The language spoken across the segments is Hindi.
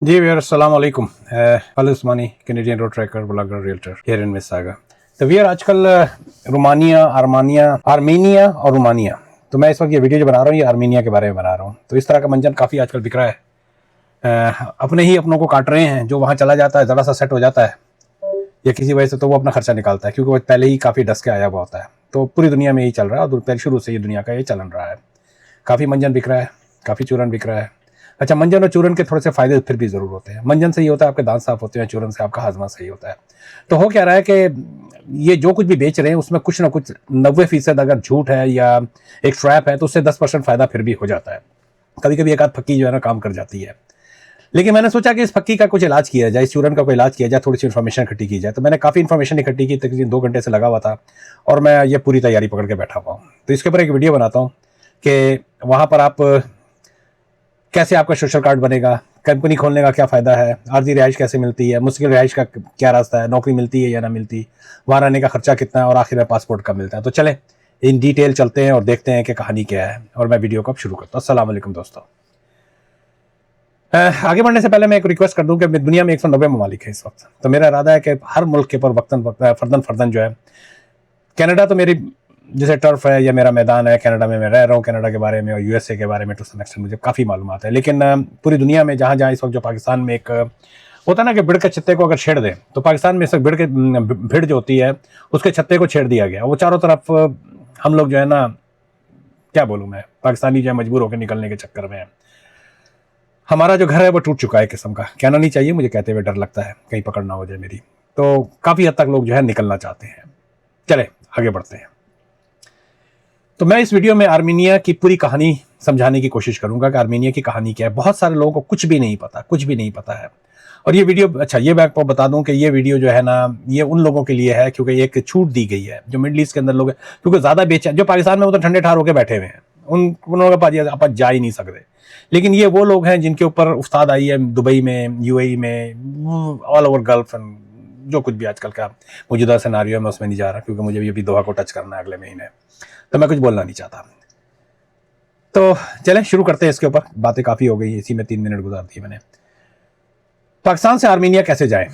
जी व्यूअर, अस्सलाम वालेकुम। Al Usmani, Canadian road tracker, blogger, realtor here in Mississauga. तो व्यूअर, आजकल रोमानिया, आर्मीनिया और रोमानिया, तो मैं इस वक्त ये वीडियो जो बना रहा हूँ ये आर्मीनिया के बारे में बना रहा हूँ। तो इस तरह का मंजन काफ़ी आजकल बिक रहा है। अपने ही अपनों को काट रहे हैं। जो वहाँ चला जाता है, ज़रा सा सेट हो जाता है या किसी वजह से, तो वो अपना खर्चा निकालता है, क्योंकि वो पहले ही काफ़ी डस के आया हुआ होता है। तो पूरी दुनिया में यही चल रहा है और पहले शुरू से ये दुनिया का ये चलन रहा है। काफ़ी मंजन बिक रहा है, काफ़ी चूरन बिक रहा है। अच्छा, मंजन और चूरन के थोड़े से फायदे फिर भी जरूर होते हैं। मंजन से ये होता है आपके दांत साफ होते हैं, चूरन से आपका हाजमा सही होता है। तो हो क्या रहा है कि ये जो कुछ भी बेच रहे हैं उसमें कुछ ना कुछ 90% अगर झूठ है या एक ट्रैप है, तो उससे 10% फायदा फिर भी हो जाता है। कभी कभी एक आध फक्की जो है ना काम कर जाती है। लेकिन मैंने सोचा कि इस फक्की का कुछ इलाज किया जाए, इस चूरन का कोई इलाज किया जाए, थोड़ी सी इन्फॉर्मेशन इकट्ठी की जाए। तो मैंने काफ़ी इन्फॉर्मेशन इकट्ठी की, तकरीबन 2 घंटे से लगा हुआ था और मैं ये पूरी तैयारी पकड़ के बैठा हुआ हूँ। तो इसके ऊपर एक वीडियो बनाता हूँ कि वहाँ पर आप कैसे आपका सोशल कार्ड बनेगा, कंपनी खोलने का क्या फ़ायदा है, आर्जी रिहाइश कैसे मिलती है, मुश्किल रिहाइश का क्या रास्ता है, नौकरी मिलती है या ना मिलती, वहाँ रहने का खर्चा कितना है और आखिर में पासपोर्ट कब मिलता है। तो चलें इन डिटेल चलते हैं और देखते हैं कि कहानी क्या है। और मैं वीडियो को अब शुरू करता हूँ। अस्सलाम वालेकुम दोस्तों। आगे बढ़ने से पहले मैं एक रिक्वेस्ट कर दूं कि दुनिया में 190 ममालिक है इस वक्त। तो मेरा इरादा है कि हर मुल्क के ऊपर वक्तन फर्दन फर्दन जो है, कनाडा तो मेरी जैसे टर्फ है या मेरा मैदान है, कनाडा में मैं रह रहा हूँ, कनाडा के बारे में और यूएसए के बारे में टू सम एक्सटेंट मुझे काफ़ी मालूमात है। लेकिन पूरी दुनिया में जहाँ जहाँ इस वक्त जो पाकिस्तान में एक होता है ना कि भिड़ के छत्ते को अगर छेड़ दें, तो पाकिस्तान में इस वक्त भिड़ जो होती है उसके छत्ते को छेड़ दिया गया। वो चारों तरफ हम लोग जो है ना, क्या बोलूँ मैं, पाकिस्तानी जो है मजबूर होकर निकलने के चक्कर में है। हमारा जो घर है वो टूट चुका है किस्म का। कहना नहीं चाहिए मुझे, कहते हुए डर लगता है कहीं पकड़ ना हो जाए मेरी। तो काफ़ी हद तक लोग जो है निकलना चाहते हैं। चले आगे बढ़ते हैं। तो मैं इस वीडियो में आर्मीनिया की पूरी कहानी समझाने की कोशिश करूंगा कि आर्मीनिया की कहानी क्या है। बहुत सारे लोगों को कुछ भी नहीं पता, कुछ भी नहीं पता है। और ये वीडियो, अच्छा ये मैं आपको बता दूं कि ये वीडियो जो है ना, ये उन लोगों के लिए है क्योंकि एक छूट दी गई है जो मिडल ईस्ट के अंदर लोग हैं, क्योंकि ज्यादा बेचैन जो पाकिस्तान में वो तो ठंडे ठार होकर बैठे हुए हैं, उन लोगों का आप जा ही नहीं सकते। लेकिन ये वो लोग हैं जिनके ऊपर उस्ताद आई है दुबई में, यूएई में, ऑल ओवर गल्फ एंड जो कुछ भी आजकल का मौजूदा सिनारियो है, मैं उसमें नहीं जा रहा क्योंकि मुझे अभी दोहा को टच करना है अगले महीने। तो मैं कुछ बोलना नहीं चाहता। तो चलें शुरू करते हैं इसके ऊपर। बातें काफ़ी हो गई, इसी में 3 मिनट गुजार दिए मैंने। पाकिस्तान से आर्मीनिया कैसे जाएं?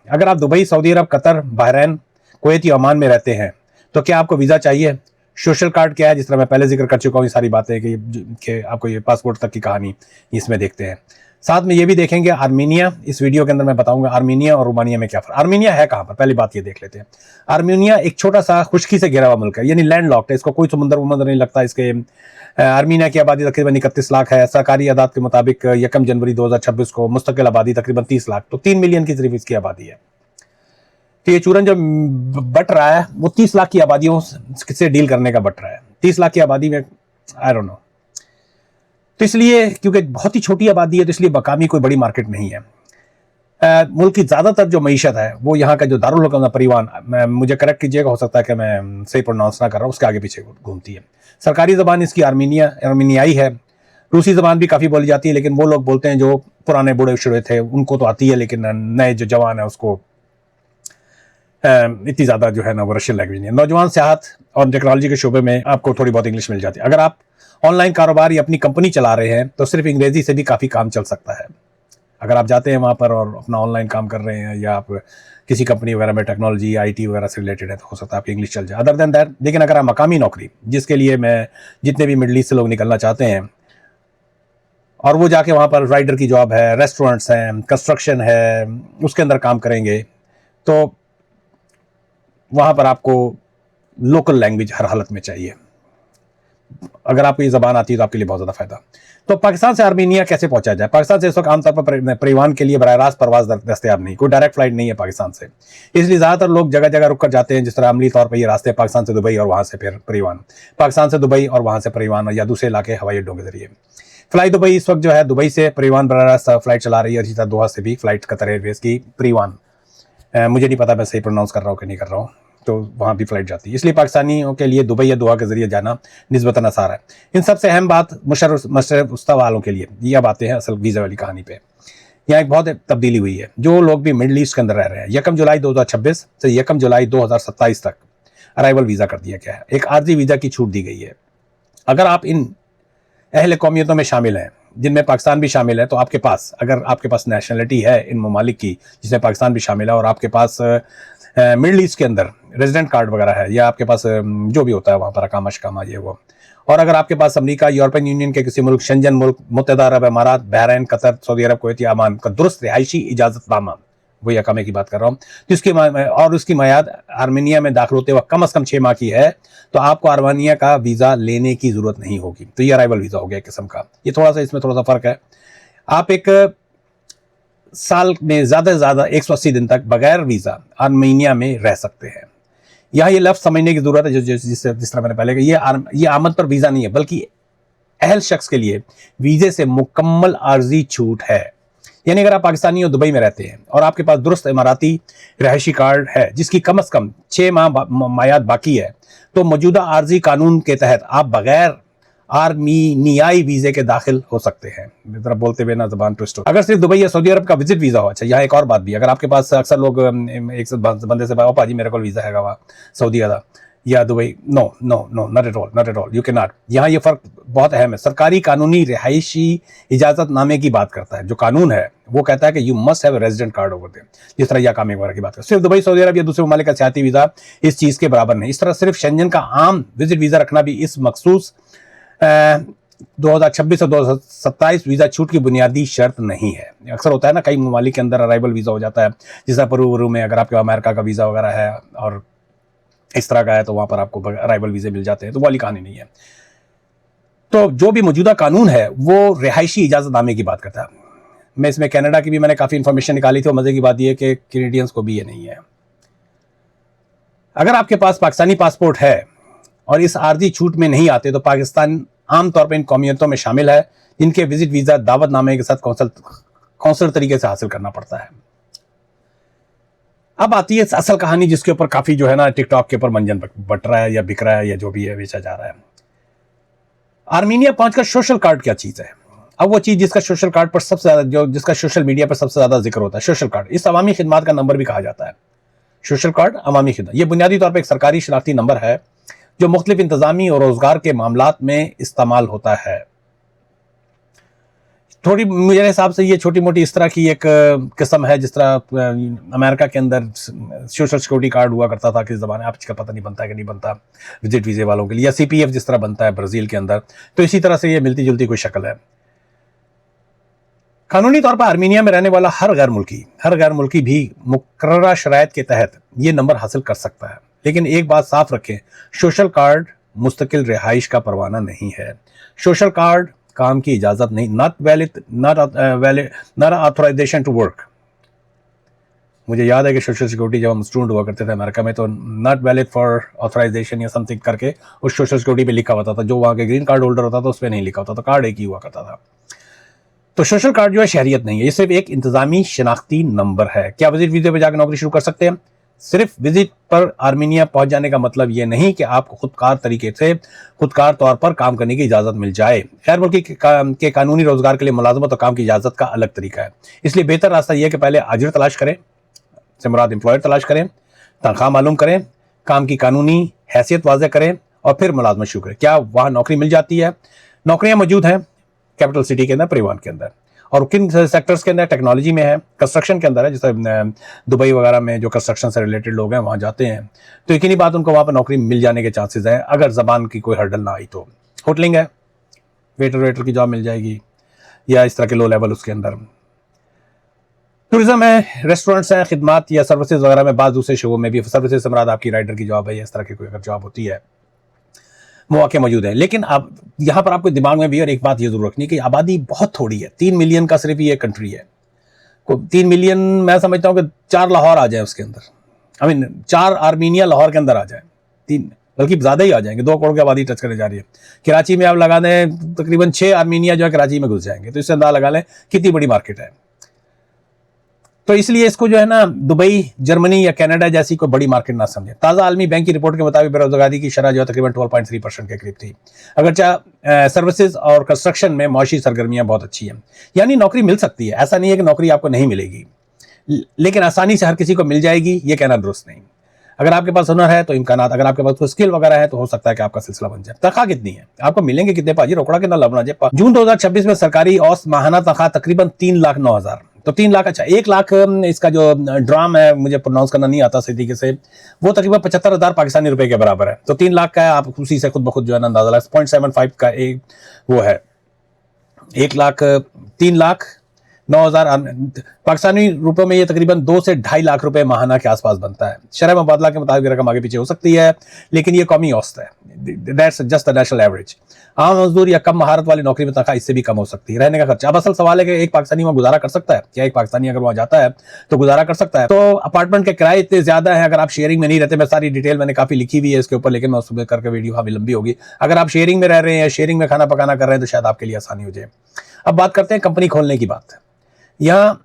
अगर आप दुबई, सऊदी अरब, कतर, बहरीन, कुवैत या ओमान में रहते हैं तो क्या आपको वीज़ा चाहिए? सोशल कार्ड क्या है, जिस तरह मैं पहले जिक्र कर चुका हूँ ये सारी बातें कि आपको ये पासपोर्ट तक की कहानी इसमें देखते हैं। साथ में ये भी देखेंगे आर्मीनिया, इस वीडियो के अंदर मैं बताऊंगा आर्मीनिया और रोमानिया में क्या फर्क। आर्मीनिया है कहाँ पर, पहली बात ये देख लेते हैं। आर्मीनिया एक छोटा सा खुश्की से घिरा हुआ मुल्क है, यानी लैंड लॉक्ड है, इसको कोई समुंदर नहीं लगता। इसके आर्मीनिया की आबादी तकरीबन 31 लाख है। सरकारी आदात के मुताबिक 1 जनवरी 2026 को मुस्तकिल आबादी तकरीबन 30 लाख, तो 3 मिलियन की सिर्फ इसकी आबादी है। तो ये चूरन जो बट रहा है वो 30 लाख की आबादियों से डील करने का बट रहा है। 30 लाख की आबादी में आई डोंट नो। तो इसलिए क्योंकि बहुत ही छोटी आबादी है, तो इसलिए मकामी कोई बड़ी मार्केट नहीं है। मुल्क की ज़्यादातर जो मीशत है वो यहाँ का जो दारुल हुकूमत परिवहन, मुझे करेक्ट कीजिएगा, हो सकता है कि मैं सही प्रोनाउंस ना कर रहा हूँ, उसके आगे पीछे घूमती है। सरकारी ज़बान इसकी आर्मीनियाई है। रूसी ज़बान भी काफ़ी बोली जाती है, लेकिन वो लोग बोलते हैं जो पुराने बूढ़े शुरे थे उनको तो आती है, लेकिन नए जो जवान है उसको इतनी ज़्यादा जो है ना वो रशियन लैंग्वेज नहीं है। नौजवान सियाहत और टेक्नोलॉजी के शोबे में आपको थोड़ी बहुत इंग्लिश मिल जाती है। अगर आप ऑनलाइन कारोबार या अपनी कंपनी चला रहे हैं तो सिर्फ अंग्रेजी से भी काफ़ी काम चल सकता है। अगर आप जाते हैं वहाँ पर और अपना ऑनलाइन काम कर रहे हैं या आप किसी कंपनी वगैरह में टेक्नोलॉजी आईटी वगैरह से रिलेटेड है, तो हो सकता है आपकी इंग्लिश चल जाए। अदर देन दैट, लेकिन अगर आप मकामी नौकरी, जिसके लिए मैं जितने भी मिडल ईस्ट से लोग निकलना चाहते हैं और वो जाके वहाँ पर राइडर की जॉब है, रेस्टोरेंट्स हैं, कंस्ट्रक्शन है, उसके अंदर काम करेंगे, तो वहाँ पर आपको लोकल लैंग्वेज हर हालत में चाहिए। अगर आपको ये जबान आती है तो आपके लिए बहुत ज़्यादा फायदा। तो पाकिस्तान से आर्मीनिया कैसे पहुंचा जाए? पाकिस्तान से इस वक्त आमतौर पर परिवहन के लिए बराह रास्त परवाज दस्तयाब नहीं, कोई डायरेक्ट फ्लाइट नहीं है पाकिस्तान से। इसलिए ज़्यादातर लोग जगह जगह रुक कर जाते हैं। जिस तरह अमली तौर पर ये रास्ते पाकिस्तान से दुबई और वहाँ से फिर परिवहन, पाकिस्तान से दुबई और वहाँ से परिवहन, या दूसरे इलाके हवाई अड्डों के जरिए। फ्लाई दुबई इस वक्त जो है दुबई से परिवहन बराह रास्त फ्लाइट चला रही है, इसी तरह दोहा से भी फ्लाइट कतर एयरवेज की परिवहन, मुझे नहीं पता मैं सही प्रोनाउंस कर रहा हूँ कि नहीं कर रहा हूँ, तो वहाँ भी फ्लाइट जाती है। इसलिए पाकिस्तानियों के लिए दुबई या दोहा के जरिए जाना निस्बतन आसान है। इन सबसे अहम बात मशरक़ वस्ता वालों के लिए, ये अब आते हैं असल वीज़ा वाली कहानी पे। यहाँ एक बहुत तब्दीली हुई है। जो लोग भी मिडल ईस्ट के अंदर रह रहे हैं, 1 जुलाई 2026 से 1 जुलाई 2027 तक अराइवल वीज़ा कर दिया गया है। एक आर्जी वीज़ा की छूट दी गई है। अगर आप इन अहल कौमियतों में शामिल हैं, जिनमें पाकिस्तान भी शामिल है, तो आपके पास, अगर आपके पास नेशनलिटी है इन ममालिक की जिसमें पाकिस्तान भी शामिल है, और आपके पास मिडल ईस्ट के अंदर रेजिडेंट कार्ड वगैरह है, या आपके पास जो भी होता है वहाँ पर अकामा शकामा ये वो, और अगर आपके पास अमेरिका, यूरोपियन यूनियन के किसी मुल्क, शंजन मुल्क, मुत्तहदा अरब अमारात, बहरीन, कतर, सऊदी अरब, कुवैत या अमान का दुरुस्त रिहायशी इजाजतनामा, वही अकामे की बात कर रहा हूँ, जिसकी और उसकी मियाद आर्मेनिया में दाखिल होते वक्त कम से कम 6 माह की है, तो आपको आर्मेनिया का वीज़ा लेने की ज़रूरत नहीं होगी। तो ये अराइवल वीज़ा हो गया किस्म का। ये थोड़ा सा, इसमें थोड़ा सा फ़र्क है। आप एक साल में ज़्यादा से ज़्यादा 180 दिन तक बगैर वीज़ा आर्मेनिया में रह सकते हैं। यहाँ ये लफ्ज़ समझने की ज़रूरत है, जिस तरह मैंने पहले कहा, ये आमद पर वीज़ा नहीं है, बल्कि अहल शख्स के लिए वीज़े से मुकम्मल आर्जी छूट है। यानी अगर आप पाकिस्तानी और दुबई में रहते हैं और आपके पास दुरुस्त इमाराती रहायशी कार्ड है जिसकी कम से कम 6 माह मायाद बाकी है, तो मौजूदा आर्जी कानून के तहत आप बगैर आर्मीनियाई वीजे के दाखिल हो सकते हैं। जरा बोलते हुए ना जबान ट्विस्ट हो। अगर सिर्फ दुबई या सऊदी अरब का विजिट वीजा हो। अच्छा, यहाँ एक और बात भी, अगर आपके पास, अक्सर लोग एक बंदे से भाजी मेरे को वीजा है वहाँ सऊदी अरब या Dubai, no no no, not at all, not at all, you can not. यहाँ ये फर्क बहुत अहम है। सरकारी कानूनी रिहायशी इजाजतनामे की बात करता है, जो कानून है वो कहता है कि you must have resident card over there, जिस तरह या कामे वगैरह की बात करता है। सिर्फ दुबई, सऊदी अरब या दूसरे ममालिक का सियाती वीजा इस चीज के बराबर नहीं। इस तरह सिर्फ शेंजन का आम विजिट वीजा रखना भी इस मखसूस 2026 और 2027 वीजा छूट की बुनियादी शर्त नहीं है। अक्सर होता है ना, कई ममालिक के अंदर अराइवल वीजा हो जाता है, जैसा पेरू में अगर आपके अमेरिका का वीजा वगैरह है और इस तरह का है तो वहां पर आपको अराइवल वीजे मिल जाते हैं, तो वो वाली कहानी नहीं है। तो जो भी मौजूदा कानून है वो रिहायशी इजाजतनामे की बात करता है। मैं इसमें कनाडा की भी मैंने काफी इंफॉर्मेशन निकाली थी, और मजे की बात यह है कि कैनेडियंस को भी ये नहीं है। अगर आपके पास पाकिस्तानी पासपोर्ट है और इस आर्जी छूट में नहीं आते, तो पाकिस्तान आमतौर पर इन कौमियतों में शामिल है जिनके विजिट वीजा दावतनामे के साथ कौंसल तरीके से हासिल करना पड़ता है। अब आती है असल कहानी, जिसके ऊपर काफी जो है ना टिकटॉक के ऊपर मंजन बट रहा है या बिक रहा है या जो भी है बेचा जा रहा है। आर्मीनिया पहुंचकर सोशल कार्ड क्या चीज है? अब वो चीज जिसका सोशल कार्ड पर सबसे ज्यादा, जिसका सोशल मीडिया पर सबसे ज्यादा जिक्र होता है, सोशल कार्ड। इस अवामी खिदमात का नंबर भी कहा जाता है। सोशल कार्ड अवामी खिदमत, ये बुनियादी तौर पर एक सरकारी शनाख्ती नंबर है जो मुख्तलिफ इंतजामी और रोजगार के मामलात में इस्तेमाल होता है। थोड़ी मेरे हिसाब से ये छोटी मोटी इस तरह की एक किस्म है, जिस तरह अमेरिका के अंदर सोशल सिक्योरिटी कार्ड हुआ करता था किस ज़माने, आजकल पता नहीं बनता है कि नहीं बनता विजिट वीजे वालों के लिए, या CPF जिस तरह बनता है ब्राज़ील के अंदर, तो इसी तरह से ये मिलती जुलती कोई शक्ल है। कानूनी तौर पर आर्मीनिया में रहने वाला हर गैर मुल्की भी मुकर्ररा शराइत के तहत ये नंबर हासिल कर सकता है। लेकिन एक बात साफ रखें, सोशल कार्ड मुस्तकिल रिहाइश का परवाना नहीं है। सोशल कार्ड काम की इजाजत नहीं, नॉट ऑथराइजेशन टू वर्क। मुझे याद है कि सोशल सिक्योरिटी जब हम स्टूडेंट हुआ करते थे अमेरिका में, तो नॉट वैलिड फॉर ऑथराइजेशन या समथिंग करके उस सोशल सिक्योरिटी पे लिखा होता था। जो वहाँ के ग्रीन कार्ड होल्डर होता था उस पर नहीं लिखा होता था, कार्ड एक ही हुआ करता था। तो सोशल कार्ड जो है शहरियत नहीं है, ये सिर्फ एक इंतजामी शनाख्ती नंबर है। क्या विजिट वीजे पे जाकर नौकरी शुरू कर सकते हैं? सिर्फ विजिट पर आर्मीनिया पहुंच जाने का मतलब यह नहीं कि आपको खुदकार तौर पर काम करने की इजाजत मिल जाए। गैर मुल्की के कानूनी रोजगार के लिए मुलाजमत और काम की इजाजत का अलग तरीका है। इसलिए बेहतर रास्ता यह है कि पहले आजिर तलाश करें, से मुराद एम्प्लॉयर तलाश करें, तनख्वाह मालूम करें, काम की कानूनी हैसियत वाज़ेह करें और फिर मुलाजमत शुरू करें। क्या वहाँ नौकरी मिल जाती है? नौकरियाँ मौजूद हैं कैपिटल सिटी के अंदर, परिवहन के अंदर, और किन सेक्टर्स के अंदर? टेक्नोलॉजी में है, कंस्ट्रक्शन के अंदर है। जैसे दुबई वगैरह में जो कंस्ट्रक्शन से रिलेटेड लोग हैं वहाँ जाते हैं, तो यकीनी बात उनको वहाँ पर नौकरी मिल जाने के चांसेस हैं, अगर ज़बान की कोई हर्डल ना आई तो। होटलिंग है, वेटर की जॉब मिल जाएगी, या इस तरह के लो लेवल उसके अंदर। टूरिज्म है, रेस्टोरेंट्स हैं, खिदमात या सर्विसेज वगैरह में, बाद दूसरे शोबों में भी सर्विसेज से मुराद आपकी राइडर की जॉब है या इस तरह की कोई अगर जॉब होती है, मौके मौजूद हैं। लेकिन अब यहाँ पर आपको दिमाग में भी और एक बात ये जरूर रखनी कि आबादी बहुत थोड़ी है, 3 मिलियन का सिर्फ ये कंट्री है। 3 मिलियन मैं समझता हूँ कि 4 लाहौर आ जाए उसके अंदर, 4 आर्मीनिया लाहौर के अंदर आ जाए, 3 बल्कि ज़्यादा ही आ जाएंगे, 2 करोड़ की आबादी टच करने जा रही है। कराची में आप लगा दें तकरीबन 6 आर्मीनिया जो है कराची में घुस जाएंगे, तो इससे अंदाजा लगा लें कितनी बड़ी मार्केट है। तो इसलिए इसको जो है ना दुबई, जर्मनी या कनाडा जैसी कोई बड़ी मार्केट ना समझे। ताज़ा आलमी बैंक की रिपोर्ट के मुताबिक बेरोजगारी की शरह जो है तकरीबन 12.3% के करीब थी। अगरचे सर्विसेज और कंस्ट्रक्शन में मौशी सरगर्मियां बहुत अच्छी हैं, यानी नौकरी मिल सकती है। ऐसा नहीं है कि नौकरी आपको नहीं मिलेगी, लेकिन आसानी से हर किसी को मिल जाएगी ये कहना दुरुस्त नहीं। अगर आपके पास हुनर है तो इम्कानात, अगर आपके पास कोई स्किल वगैरह है तो हो सकता है कि आपका सिलसिला बन जाए। तनख्वाह कितनी है, आपको मिलेंगे कितने पाजी, रोकड़ा कितना लबना जेब। जून 2026 में सरकारी औसत माहाना तनख्वाह तकरीबन 3,09,000, तो 3 लाख, अच्छा 1 लाख इसका जो ड्राम है, मुझे प्रोनाउंस करना नहीं आता सही तरीके से, वो तकरीबन 75,000 पाकिस्तानी रुपए के बराबर है। तो 3 लाख का है, आप उसी से खुद ब खुद जो है ना अंदाजा लगा, 0.75 का एक वो है, 3,09,000 पाकिस्तानी रुपए में ये तकरीबन 2 से 2.5 लाख रुपए माहाना के आसपास बनता है। शरह मुबादला के मुताबिक रकम आगे पीछे हो सकती है, लेकिन ये कौमी औसत है, that's just the national average. आम मजदूर या कम महारत वाली नौकरी में तनख्वाह इससे भी कम हो सकती है। रहने का खर्चा, अब असल सवाल है कि एक पाकिस्तानी वहां गुजारा कर सकता है क्या? एक पाकिस्तानी अगर वहां जाता है तो गुजारा कर सकता है? तो अपार्टमेंट के किराए इतने ज्यादा है, अगर आप शेयरिंग में नहीं रहते, मैं सारी डिटेल मैंने काफी लिखी हुई है इसके ऊपर, लेकिन मैं उसमें करके वीडियो काफी लंबी होगी। अगर आप शेयरिंग में रह रहे हैं, शेयरिंग में खाना पकाना कर रहे हैं, तो शायद आपके लिए आसानी हो जाए। अब बात करते हैं कंपनी खोलने की बात। यहाँ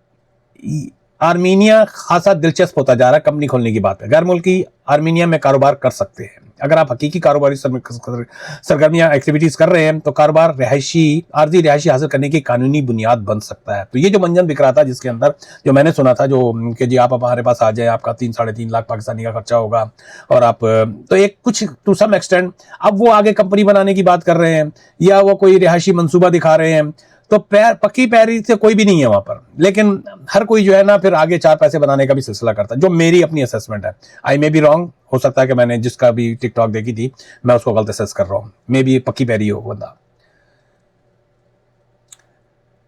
आर्मीनिया खासा दिलचस्प होता जा रहा है कंपनी खोलने की बात है। गैर मुल्की आर्मीनिया में कारोबार कर सकते हैं। अगर आप हकीकी कारोबारी सरगर्मियां एक्टिविटीज कर रहे हैं तो कारोबार आर्जी रिहायशी हासिल करने की कानूनी बुनियाद बन सकता है। तो ये जो मंजन बिक रहा था, जिसके अंदर जो मैंने सुना था, जो कि जी आप हमारे पास आ जाए, आपका 3-3.5 लाख पाकिस्तानी का खर्चा होगा, और आप तो एक कुछ टू सम एक्सटेंट, अब वो आगे कंपनी बनाने की बात कर रहे हैं या वो कोई रिहायशी मंसूबा दिखा रहे हैं, तो पक्की पैरी से कोई भी नहीं है वहां पर, लेकिन हर कोई जो है ना फिर आगे 4 पैसे बनाने का भी सिलसिला करता है, जो मेरी अपनी असेसमेंट है। आई मे बी रॉन्ग, हो सकता है कि मैंने जिसका भी टिकटॉक देखी थी मैं उसको गलत असेस कर रहा हूं, मे बी पक्की पैरी हो बंदा।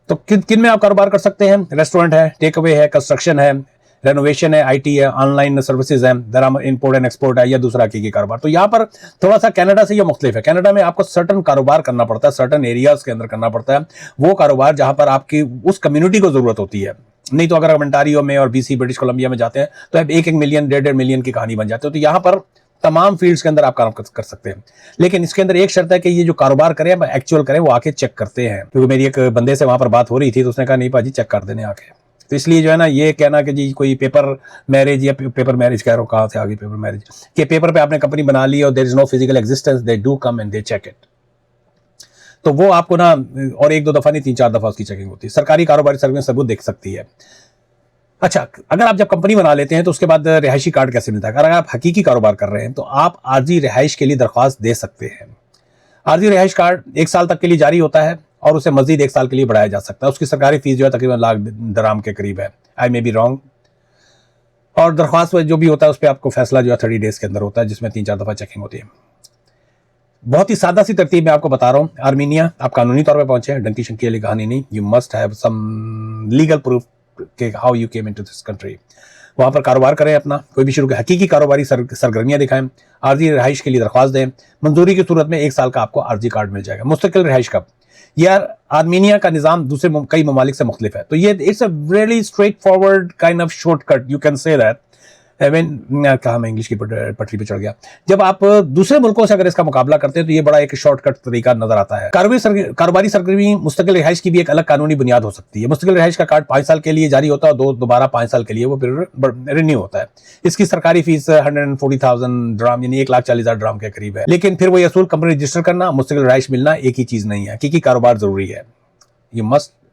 तो किन में आप कारोबार कर सकते हैं? रेस्टोरेंट है, टेक अवे है, कंस्ट्रक्शन है, रेनोवेशन है, आईटी है, ऑनलाइन सर्विसेज है, दराम इंपोर्ट एंड एक्सपोर्ट है, या दूसरा की कारोबार। तो यहाँ पर थोड़ा सा कनाडा से ये मुख्तलिफ है। कनाडा में आपको सर्टन कारोबार करना पड़ता है, सर्टन एरियाज के अंदर करना पड़ता है, वो कारोबार जहां पर आपकी उस कम्युनिटी को जरूरत होती है। नहीं तो अगर आप अंटारियो में और बीसी ब्रिटिश कोलंबिया में जाते हैं तो आप 1-1 मिलियन 1.5 मिलियन की कहानी बन जाती है। तो यहाँ पर तमाम फील्ड्स के अंदर आप काम कर सकते हैं, लेकिन इसके अंदर एक शर्त है कि ये जो कारोबार करें, एक्चुअल करें, वो आके चेक करते हैं। क्योंकि मेरी एक बंदे से वहां पर बात हो रही थी तो उसने कहा नहीं पाजी चेक कर देने आके। तो इसलिए जो है ना ये कहना कि जी कोई पेपर मैरिज या पेपर मैरिज कह रहा हूँ, कहाँ से आ गई पेपर मैरिज, कि पेपर पे आपने कंपनी बना ली और there is no physical existence, they do come and they check it, तो वो आपको ना, और 1-2 दफा नहीं 3-4 दफा उसकी चेकिंग होती है। सरकारी कारोबारी सर्विस सबूत देख सकती है। अच्छा, अगर आप जब कंपनी बना लेते हैं तो उसके बाद रिहायशी कार्ड कैसे मिलता है? अगर आप हकीकी कारोबार कर रहे हैं तो आप आर्जी रिहाइश के लिए दरख्वास्त दे सकते हैं। आर्जी रिहाइश कार्ड 1 साल तक के लिए जारी होता है और उसे मजीद 1 साल के लिए बढ़ाया जा सकता है। उसकी सरकारी फीस जो है तकरीबन लाख दराम के करीब है, आई मे बी रॉन्ग। और दरख्वास्त जो भी होता है उस पर आपको फैसला जो है 30 डेज के अंदर होता है, जिसमें 3-4 दफा चेकिंग होती है। बहुत ही सादा सी तरतीब में आपको बता रहा हूँ। आर्मीनिया आप कानूनी तौर पर पहुंचे हैं, डंकी शंकी वाली कहानी नहीं। You must have some legal proof के how you came into this country. वहां पर कारोबार करें, अपना कोई भी शुरू के हकीकी कारोबारी सरगर्मियां दिखाएं, आर्जी रिहाइश के लिए दरख्वास्त दें। मंजूरी की सूरत में 1 साल का आपको आर्जी कार्ड मिल जाएगा। मुस्तकिल रिहाइश कब? यार आर्मीनिया का निज़ाम दूसरे कई ममालिक से मुख्तलिफ है, तो ये it's a very straight forward kind of shortcut, you can say that. कहा मैं इंग्लिश की पटरी पे चढ़ गया। जब आप दूसरे मुल्कों से अगर इसका मुकाबला करते हैं तो ये बड़ा एक शॉर्टकट तरीका नजर आता है। कारोबारी सरगर्मी मुस्तकिल रिहाइश की भी एक अलग कानूनी बुनियाद हो सकती है। मुस्तकिल रिहाइश का कार्ड 5 साल के लिए जारी होता है और दोबारा 5 साल के लिए वो फिर रिन्यू होता है। इसकी सरकारी फीस 140,000 ड्राम यानी 1,40,000 ड्राम के करीब है। लेकिन फिर वही असूल, कंपनी रजिस्टर करना, मुस्तकिल रिहाइश मिलना एक ही चीज नहीं है, क्योंकि कारोबार जरूरी है।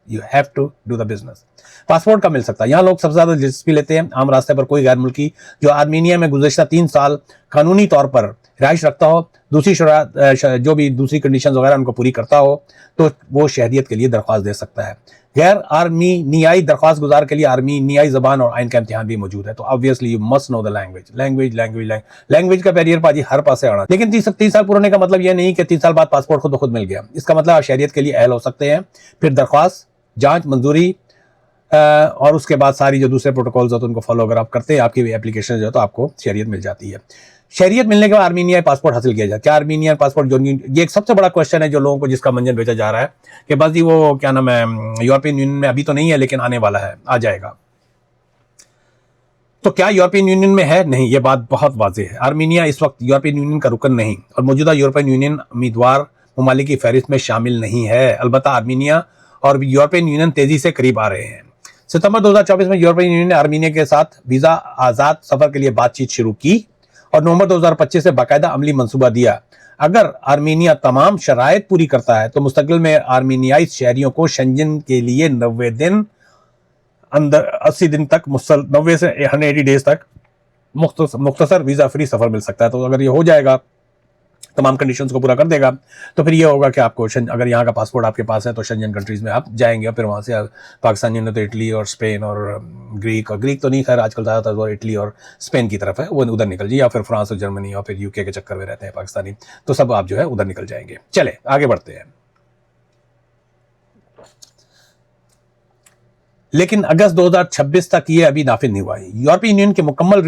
You have to do the business. Passport का मिल सकता है। यहाँ लोग सबसे ज्यादा दिलचस्पी लेते हैं आम रास्ते पर कोई गैर मुल्की जो आर्मीनिया में गुज़श्ता 3 साल कानूनी तौर पर रिहाइश रखता हो, दूसरी जो भी दूसरी कंडीशंस वगैरह उनको पूरी करता हो, तो वो शहरियत के लिए दरख्वास्त दे सकता है। गैर आर्मीनियाई दरख्वास्त गुजार के लिए आर्मीनियाई ज़बान और आइन का इम्तिहान भी मौजूद है। तो obviously you must know the language का बैरियर पाजी हर पास से आना। लेकिन 30 साल पूरे का मतलब यह नहीं कि 3 साल बाद पासपोर्ट खुद ब खुद मिल गया। इसका मतलब आप शहरियत के लिए अहल हो सकते हैं। फिर दरख्वास्त, जांच, मंजूरी और उसके बाद सारी जो दूसरे प्रोटोकॉल्स होते हैं उनको फॉलो अगर आप करते हैं, आपकी एप्लीकेशन जो है तो आपको शहरियत मिल जाती है। शहरियत मिलने के बाद आर्मीनियाई पासपोर्ट हासिल किया जाए। क्या आर्मीनियन पासपोर्ट जो, ये एक सबसे बड़ा क्वेश्चन है जो लोगों को, जिसका मंजन भेजा जा रहा है कि बस जी वो क्या नाम है, यूरोपियन यूनियन में अभी तो नहीं है लेकिन आने वाला है, आ जाएगा। तो क्या यूरोपियन यूनियन में है? नहीं, ये बात बहुत वाज़ेह है। आर्मीनिया इस वक्त यूरोपियन यूनियन का रुकन नहीं और मौजूदा यूरोपियन यूनियन उम्मीदवार ममालिक की फहरिस्त में शामिल नहीं है। अलबत्ता आर्मीनिया और यूरोपियन यूनियन तेजी से करीब आ रहे हैं। सितंबर 2024 में यूरोपियन यूनियन ने आर्मीनिया के साथ वीजा आजाद सफर के लिए बातचीत शुरू की और नवंबर 2025 से बाकायदा अमली मंसूबा दिया। अगर आर्मीनिया तमाम शराइत पूरी करता है तो मुस्तकिल में आर्मीनियाई शहरियों को शेंजन के लिए 90 दिन अंदर 80 दिन तक 90 से 180 डेज तक मुख्तसर वीज़ा फ्री सफ़र मिल सकता है। तो अगर ये हो जाएगा, तमाम कंडीशंस को पूरा कर देगा, तो फिर ये होगा कि आपको अगर यहाँ का पासपोर्ट आपके पास है तो शेंजन कंट्रीज़ में आप जाएंगे, और फिर वहाँ से पाकिस्तानियों ने तो इटली और स्पेन और ग्रीक तो नहीं, खैर आजकल ज़्यादातर वो इटली और स्पेन की तरफ है, वो उधर निकल जाइए, या फिर फ्रांस और जर्मनी और फिर यूके के चक्कर में रहते हैं पाकिस्तानी, तो सब आप जो है उधर निकल जाएंगे। चले आगे बढ़ते हैं। लेकिन अगस्त 2026 तक ये अभी नाफिज नहीं हुआ है। यूरोपीय यूनियन के मुकम्मल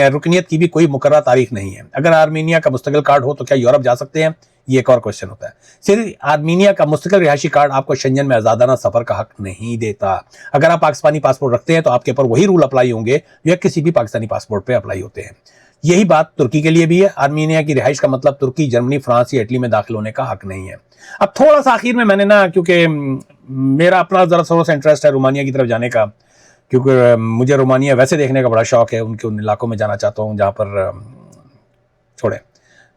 रुकनीत की भी कोई मुकर्रर तारीख नहीं है। अगर आर्मीनिया का मुस्तकिल कार्ड हो तो क्या यूरोप जा सकते हैं, ये एक और क्वेश्चन होता है। सिर्फ आर्मीनिया का मुस्तकिल रिहायशी कार्ड आपको शेंजन में आजादाना सफर का हक नहीं देता। अगर आप पाकिस्तानी पासपोर्ट रखते हैं तो आपके ऊपर वही रूल अप्लाई होंगे जो किसी भी पाकिस्तानी पासपोर्ट पे अप्लाई होते हैं। यही बात तुर्की के लिए भी है। आर्मीनिया की रिहाइश का मतलब तुर्की, जर्मनी, फ्रांस या इटली में दाखिल होने का हक नहीं है। अब थोड़ा सा आखिर में मैंने ना, क्योंकि मेरा अपना जरा थोड़ा सा इंटरेस्ट है रोमानिया की तरफ जाने का, क्योंकि मुझे रोमानिया वैसे देखने का बड़ा शौक है, उनके उन इलाकों में जाना चाहता हूँ जहाँ पर छोड़े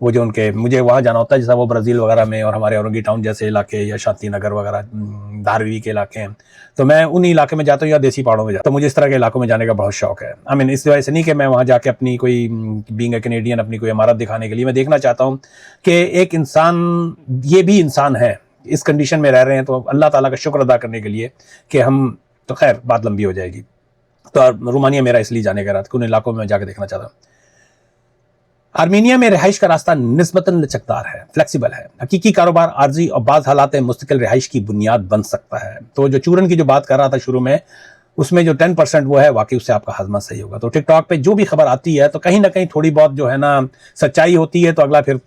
वो जो उनके, मुझे वहाँ जाना होता है जैसा वो ब्राज़ील वगैरह में और हमारे औरंगी टाउन जैसे इलाके या शांति नगर वगैरह धारवी के इलाके हैं, तो मैं उन इलाके में जाता हूँ या देसी पहाड़ों में जाता हूँ। तो मुझे इस तरह के इलाकों में जाने का बहुत शौक है। आई मीन इस वजह से नहीं कि मैं वहाँ जाके अपनी कोई बीइंग ए कैनेडियन अपनी कोई इमारत दिखाने के लिए, मैं देखना चाहता हूँ कि एक इंसान, ये भी इंसान है, इस कंडीशन में रह रहे हैं, तो अल्लाह ताला का शुक्र अदा करने के लिए कि हम, तो खैर बात लंबी हो जाएगी। तो रोमानिया मेरा इसलिए जाने का रात, उन इलाकों में जाकर देखना चाहता हूँ। आर्मीनिया में रिहाइश का रास्ता निस्बतन लचकदार है, फ्लेक्सिबल है। हकीकी कारोबार आर्जी और बाज़ हालात में मुस्तकिल रिहाइश की बुनियाद बन सकता है। तो जो चूरन की जो बात कर रहा था शुरू में, उसमें जो 10% वो है, वाकई उससे आपका हाजमा सही होगा। तो टिकटॉक पे जो भी खबर आती है तो कहीं ना कहीं थोड़ी बहुत जो है ना सच्चाई होती है, तो अगला फिर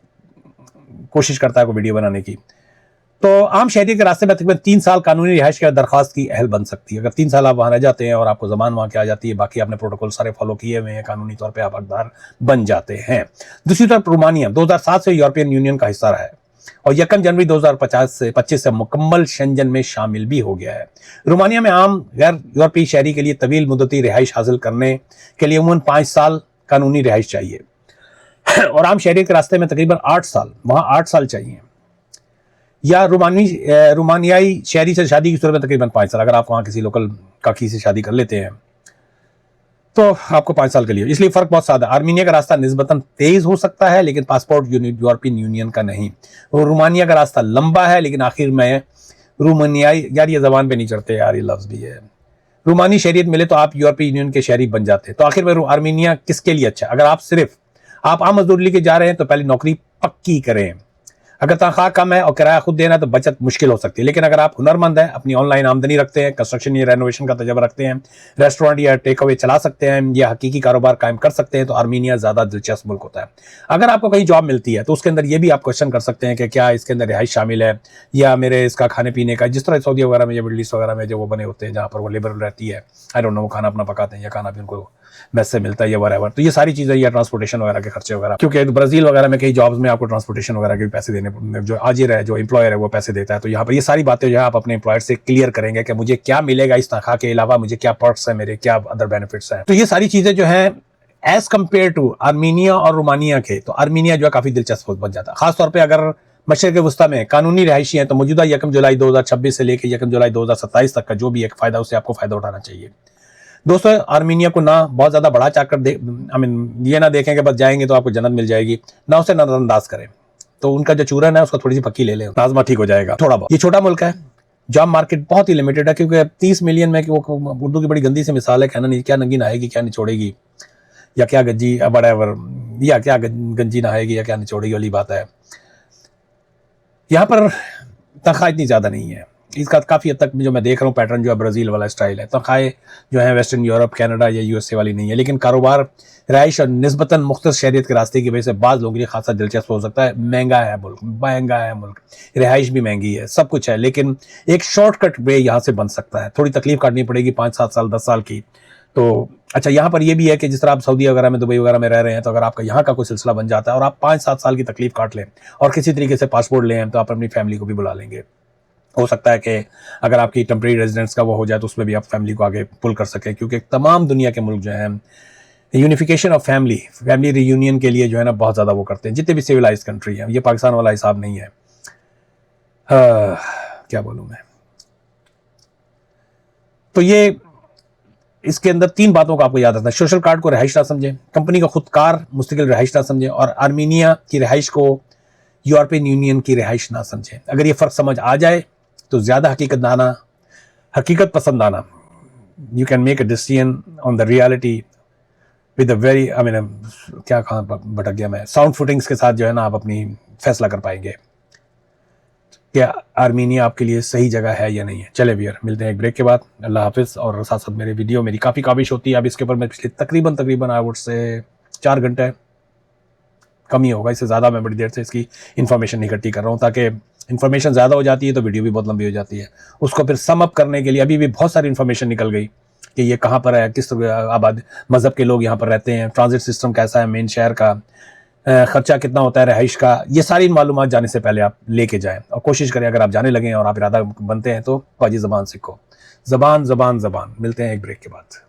कोशिश करता है को वीडियो बनाने की। तो आम शहरी के रास्ते में तकरीबन 3 साल कानूनी रिहाइश की दरखास्त की अहल बन सकती है। अगर 3 साल आप वहाँ रह जाते हैं और आपको जबान वहाँ की आ जाती है, बाकी आपने प्रोटोकॉल सारे फॉलो किए हुए हैं, कानूनी तौर पे आप हकदार बन जाते हैं। दूसरी तरफ रोमानिया 2007 से यूरोपियन यूनियन का हिस्सा रहा है और 1 जनवरी 2025 से मुकम्मल शेंजन में शामिल भी हो गया है। रोमानिया में आम गैर यूरोपीय शहरी के लिए तवील मुद्दती रिहाइश हासिल करने के लिए अमूमन 5 साल कानूनी रिहाइश चाहिए और आम शहरी के रास्ते में तकरीबन 8 साल, वहाँ 8 साल चाहिए। या रोमानियाई शहरी से शादी की सूरत में तकरीबन 5 साल। अगर आप वहाँ किसी लोकल काकी से शादी कर लेते हैं तो आपको 5 साल के लिए, इसलिए फर्क बहुत सादा। आर्मीनिया का रास्ता निस्बतन तेज हो सकता है लेकिन पासपोर्ट यूरोपियन यूनियन का नहीं। और रोमानिया का रास्ता लंबा है लेकिन आखिर में रोमानियाई, यार ये जबान पे नहीं चढ़ते यार, ये लफ्ज भी है, रोमानी शहरियत मिले तो आप यूरोपीय यूनियन के शहरी बन जाते हैं। तो आखिर में आर्मीनिया किसके लिए अच्छा है? अगर आप आम मजदूरी लेके जा रहे हैं तो पहले नौकरी पक्की करें। अगर तनख्वाह कम है और किराया खुद देना है तो बचत मुश्किल हो सकती है। लेकिन अगर आप हुनरमंद हैं, अपनी ऑनलाइन आमदनी रखते हैं, कंस्ट्रक्शन या रेनोवेशन का तजर्बा रखते हैं, रेस्टोरेंट या टेक अवे चला सकते हैं या हकीकी कारोबार कायम कर सकते हैं, तो आर्मीनिया ज़्यादा दिलचस्प मुल्क होता है। अगर आपको कहीं जॉब मिलती है तो उसके अंदर ये भी आप क्वेश्चन कर सकते हैं कि क्या इसके अंदर रिहाइश शामिल है या मेरे इसका खाने पीने का, जिस तरह सऊदी वगैरह में या मिडल ईस्ट वगैरह में जो वो बने होते हैं जहाँ पर वो लेबर रहती है, आई डोंट नो, वो खाना अपना पकाते हैं या खाना भी उनको मेस से मिलता है या वरेवर। तो ये सारी चीज़ें या ट्रांसपोर्टेशन वगैरह के खर्चे वगैरह, क्योंकि ब्राज़ील वगैरह में कई जॉब्स में आपको ट्रांसपोर्टेशन वगैरह के भी पैसे देने, जो हाजिर है, जो एम्प्लॉयर है वो पैसे देता है। तो यहाँ पर ये सारी बातें जो है आप अपने एम्प्लॉयर से क्लियर करेंगे कि मुझे क्या मिलेगा इस तनख्वाह के अलावा, मुझे क्या पर्क्स है, मेरे क्या अदर बेनिफिट्स हैं। तो ये सारी चीज़ें जो है एज कम्पेयर टू आर्मीनिया और रोमानिया के, तो आर्मीनिया जो है काफ़ी दिलचस्प बन जाता है। खासतौर पर अगर मशरक़ वस्ती में कानूनी रिहायशी है तो मौजूदा 1 जुलाई 2026 से लेकर 1 जुलाई 2027 तक का जो भी एक फ़ायदा, उससे आपको फ़ायदा उठाना चाहिए। दोस्तों, आर्मीनिया को ना बहुत ज़्यादा बढ़ा चाकर ये ना देखें कि बस जाएंगे तो आपको जन्नत मिल जाएगी, ना उसे नजरअंदाज करें। तो उनका जो चूरन है उसका थोड़ी सी पक्की ले लें, प्लाज्मा ठीक हो जाएगा थोड़ा बहुत। ये छोटा मुल्क है, जॉब मार्केट बहुत ही लिमिटेड है, क्योंकि 30 मिलियन में, वो उर्दू की बड़ी गंदी सी मिसाल है, कहना नहीं क्या नंगी नहाएगी क्या निचोड़ेगी, या क्या गंजी वटेवर, या क्या गंजी नहाएगी या क्या निचोड़ेगी वाली बात है। यहाँ पर तनख्वाह इतनी ज़्यादा नहीं है। इसका काफ़ी हद तक जो मैं देख रहा हूँ पैटर्न जो है ब्राज़ील वाला स्टाइल है। तनख्वाहें जो है वेस्टर्न यूरोप, कनाडा या यूएसए वाली नहीं है, लेकिन कारोबार, रिहाइश और निस्बतन मुख्तलिफ शहरियत के रास्ते की वजह से बाज़ लोगों के लिए खासा दिलचस्प हो सकता है। महंगा है मुल्क, रिहाइश भी महंगी है, सब कुछ है, लेकिन एक शॉर्टकट वे यहाँ से बन सकता है। थोड़ी तकलीफ काटनी पड़ेगी 5-7 साल 10 साल की। तो अच्छा, यहाँ पर यह भी है कि जिस तरह आप सऊदी वगैरह में, दुबई वगैरह में रह रहे हैं, तो अगर आपका यहाँ का कोई सिलसिला बन जाता है और आप 5-7 साल की तकलीफ काट लें और किसी तरीके से पासपोर्ट लें, तो आप अपनी फैमिली को भी बुला लेंगे। हो सकता है कि अगर आपकी टेम्परेरी रेजिडेंस का वो हो जाए तो उसमें भी आप फैमिली को आगे पुल कर सकें, क्योंकि तमाम दुनिया के मुल्क जो हैं यूनिफिकेशन ऑफ फैमिली रीयूनियन के लिए जो है ना बहुत ज़्यादा वो करते हैं, जितने भी सिविलाइज कंट्री हैं। ये पाकिस्तान वाला हिसाब नहीं है। क्या बोलूँ मैं। तो ये इसके अंदर 3 बातों को आपको याद रखना है। सोशल कार्ड को रिहाइश ना समझें, कंपनी का खुदकार मुस्तकिल रिहाइश ना समझें, और आर्मीनिया की रिहाइश को यूरोपियन यूनियन की रिहाइश ना समझें। अगर ये फ़र्क समझ आ जाए तो ज़्यादा हकीकत पसंद आना, you can make a decision on the reality with a very क्या कहाँ भटक गया मैं, साउंड फुटिंग्स के साथ जो है ना आप अपनी फैसला कर पाएंगे क्या आर्मीनिया आपके लिए सही जगह है या नहीं है। चले भैया, मिलते हैं एक ब्रेक के बाद। अल्लाह हाफिज़। और साथ साथ मेरी काफ़ी काबिश होती है, अब इसके ऊपर मैं पिछले तकरीबन आई वुड से 4 घंटे, कम ही होगा, इससे ज़्यादा मैं बड़ी देर से इसकी इन्फॉर्मेशन इकट्ठी कर रहा हूँ, ताकि इन्फॉर्मेशन ज़्यादा हो जाती है तो वीडियो भी बहुत लंबी हो जाती है। उसको फिर सम अप करने के लिए अभी भी बहुत सारी इन्फॉर्मेशन निकल गई कि ये कहाँ पर है, किस आबाद मज़हब के लोग यहाँ पर रहते हैं, ट्रांजिट सिस्टम कैसा है मेन शहर का, खर्चा कितना होता है रहाइश का। ये सारी मालूमात जाने से पहले आप लेके जाएं, और कोशिश करें अगर आप जाने लगे और आप इरादा बनते हैं तो पाजी ज़बान सीखो। ज़बान ज़बान ज़बान। मिलते हैं एक ब्रेक के बाद।